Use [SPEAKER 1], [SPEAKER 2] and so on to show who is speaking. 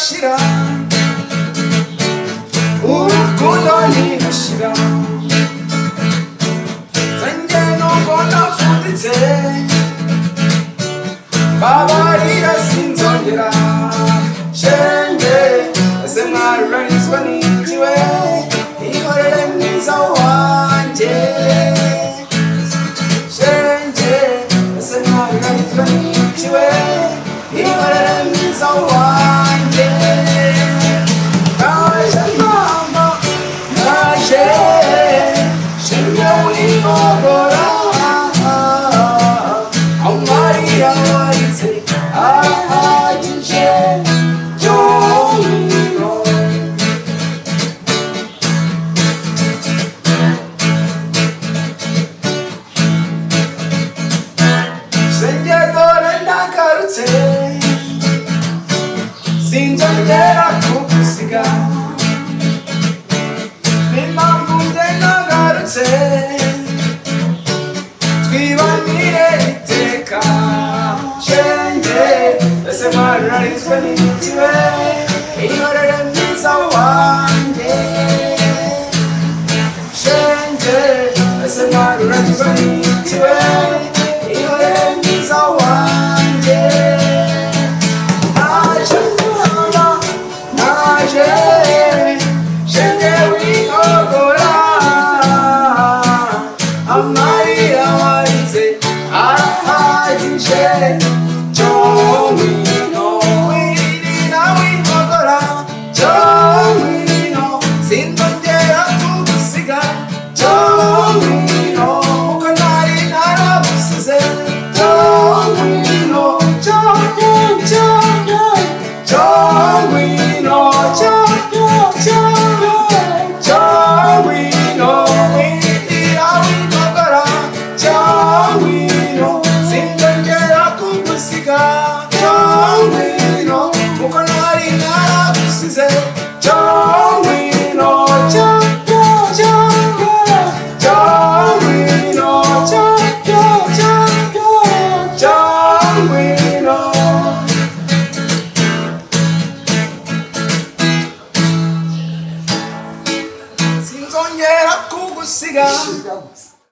[SPEAKER 1] ntidashira urukundo ntidashira zanjye nuko nafunditse babarira sinzongera shenge ese mwaruranizwa n'injiwe ihorere mwiza wanjye shenge ese mwaruranizwa n'injiwe ihorere mwiza wanjye naje mama naje shenge wihogora amarira warize ahagije by'umuriro shenge dore ndagarutse sinzongera kugusiga n'impamvu njye nagarutse twibanire iteka shenge ese mwaruranizwa n'injiwe ihorere